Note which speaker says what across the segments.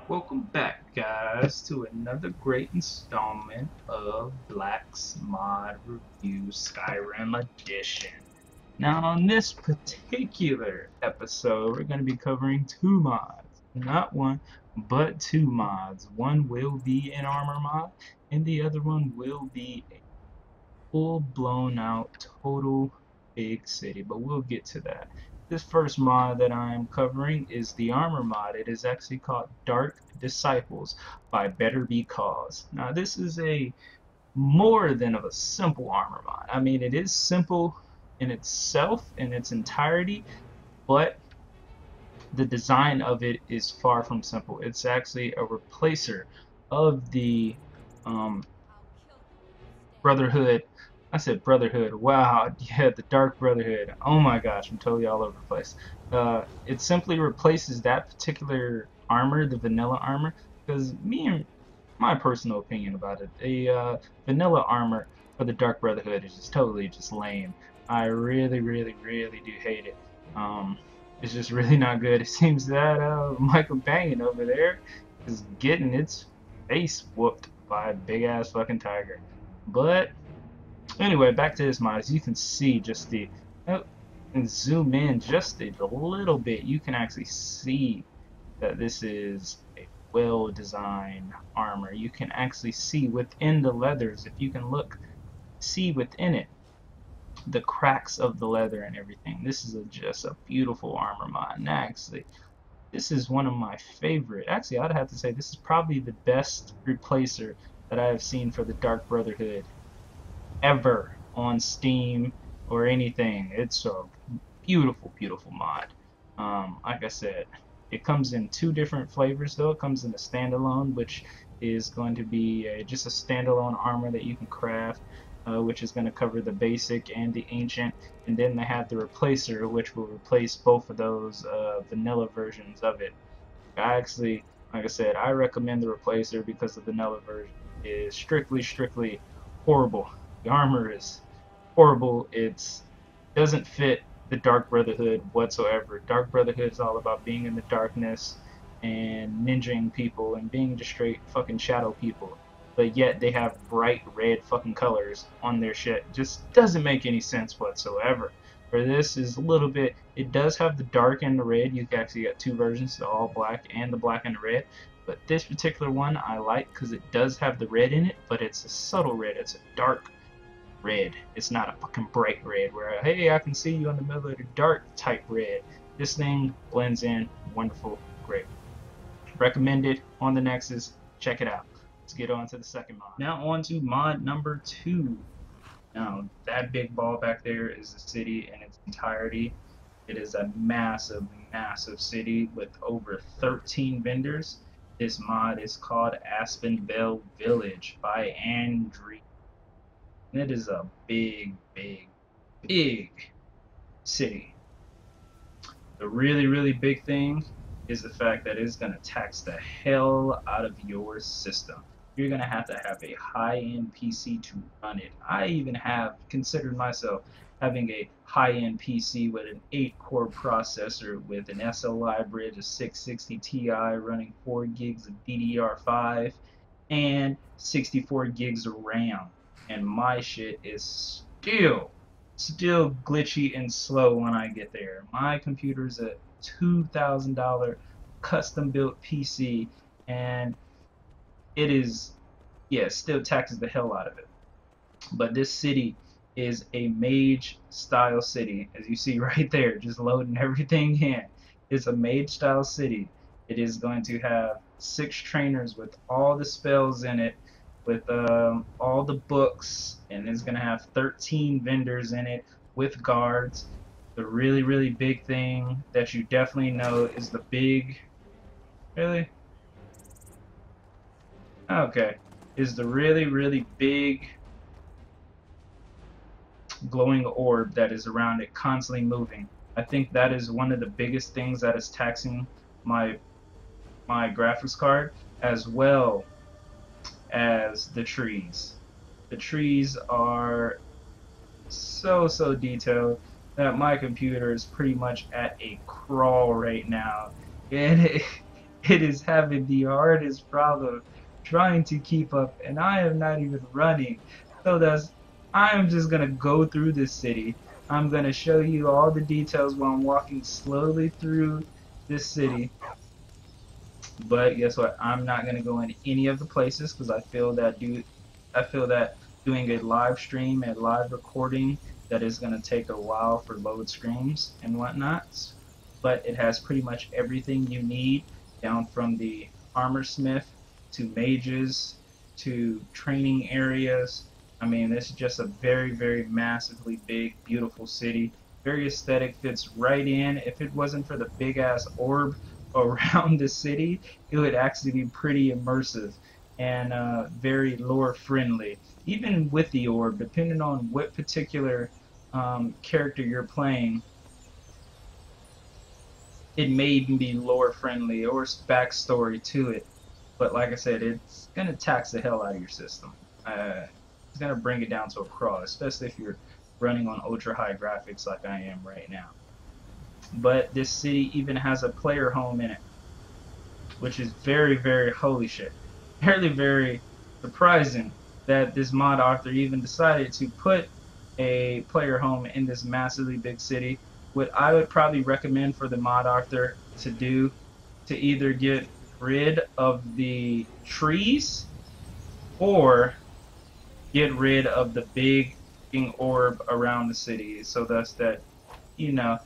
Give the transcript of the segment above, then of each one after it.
Speaker 1: Welcome back, guys, to another great installment of Black's Mod Review Skyrim Edition. Now, on this particular episode, we're going to be covering two mods. Not one, but two mods. One will be an armor mod, and the other one will be a full blown out total big city, but we'll get to that. This first mod that I am covering is the armor mod. It is actually called Dark Disciples by Better Be Cause. Now this is a more than of a simple armor mod. I mean, it is simple in itself in its entirety, but the design of it is far from simple. It's actually a replacer of the um, Brotherhood. I said Brotherhood. Wow, yeah, the Dark Brotherhood. Oh my gosh, I'm totally all over the place. It simply replaces that particular armor, the vanilla armor, because me and my personal opinion about it, the vanilla armor for the Dark Brotherhood is just totally just lame. I really, really, really do hate it. It's just really not good. It seems that my companion over there is getting its face whooped by a big ass fucking tiger. But anyway, back to this mod. As you can see, just the and zoom in just a little bit, you can actually see that this is a well-designed armor. You can actually see within the leathers, if you can look, see within it the cracks of the leather and everything. This is just a beautiful armor mod. And actually, this is one of my favorite. Actually, I'd have to say this is probably the best replacer that I have seen for the Dark Brotherhood ever on Steam or anything. It's a beautiful, beautiful mod. Like I said, it comes in two different flavors though. It comes in a standalone, which is going to be just a standalone armor that you can craft, which is going to cover the basic and the ancient. And then they have the replacer, which will replace both of those vanilla versions of it. I actually, like I said, I recommend the replacer because the vanilla version is strictly horrible. The armor is horrible. It doesn't fit the Dark Brotherhood whatsoever. Dark Brotherhood is all about being in the darkness and ninjaing people and being just straight fucking shadow people. But yet they have bright red fucking colors on their shit. Just doesn't make any sense whatsoever. For this is a little bit, it does have the dark and the red. You can actually get two versions, the all black and the black and the red. But this particular one I like because it does have the red in it, but it's a subtle red. It's a dark red. It's not a fucking bright red where, hey, I can see you in the middle of the dark type red. This thing blends in. Wonderful. Great. Recommended on the Nexus. Check it out. Let's get on to the second mod. Now on to mod number 2. Now, that big ball back there is the city in its entirety. It is a massive, massive city with over 13 vendors. This mod is called AspenVale Village by Andrew. And it is a big, big, big city. The really, really big thing is the fact that it's going to tax the hell out of your system. You're going to have a high-end PC to run it. I even have considered myself having a high-end PC with an 8-core processor with an SLI bridge, a 660 Ti running 4 gigs of DDR5 and 64 gigs of RAM. And my shit is still glitchy and slow when I get there. My computer's a $2,000 custom built PC, and it is, yeah, still taxes the hell out of it. But this city is a mage style city, as you see right there, just loading everything in. It's a mage style city. It is going to have 6 trainers with all the spells in it, with all the books, and it's going to have 13 vendors in it with guards. The really, really big thing that you definitely know is the big, really? Okay, is the really, really big glowing orb that is around it constantly moving. I think that is one of the biggest things that is taxing my graphics card, as well as the trees. The trees are so detailed that my computer is pretty much at a crawl right now. And It is having the hardest problem trying to keep up, and I am not even running. So that's I am just gonna go through this city. I'm gonna show you all the details while I'm walking slowly through this city. But guess what? I'm not gonna go in any of the places because I feel that doing a live stream, a live recording, that is gonna take a while for load screens and whatnot. But it has pretty much everything you need, down from the armor smith to mages to training areas. I mean, this is just a very, very massively big, beautiful city. Very aesthetic, fits right in. If it wasn't for the big ass orb around the city, it would actually be pretty immersive and very lore friendly. Even with the orb, depending on what particular character you're playing, it may even be lore friendly or backstory to it. But like I said, it's gonna tax the hell out of your system. It's gonna bring it down to a crawl, especially if you're running on ultra high graphics like I am right now. But this city even has a player home in it, which is very, very holy shit. Very, very surprising that this mod author even decided to put a player home in this massively big city. What I would probably recommend for the mod author to do, to either get rid of the trees or get rid of the big orb around the city, so that's that, you know,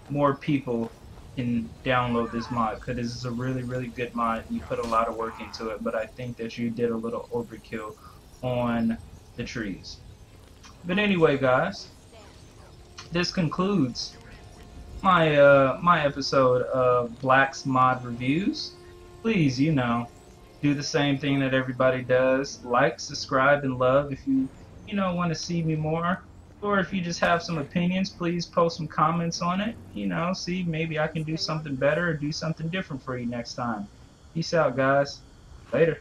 Speaker 1: more people can download this mod, because this is a really, really good mod. You put a lot of work into it, but I think that you did a little overkill on the trees. But anyway, guys, this concludes my episode of Black's Mod Reviews. Please, do the same thing that everybody does. Like, subscribe, and love if you want to see me more. Or if you just have some opinions, please post some comments on it. See, maybe I can do something better or do something different for you next time. Peace out, guys. Later.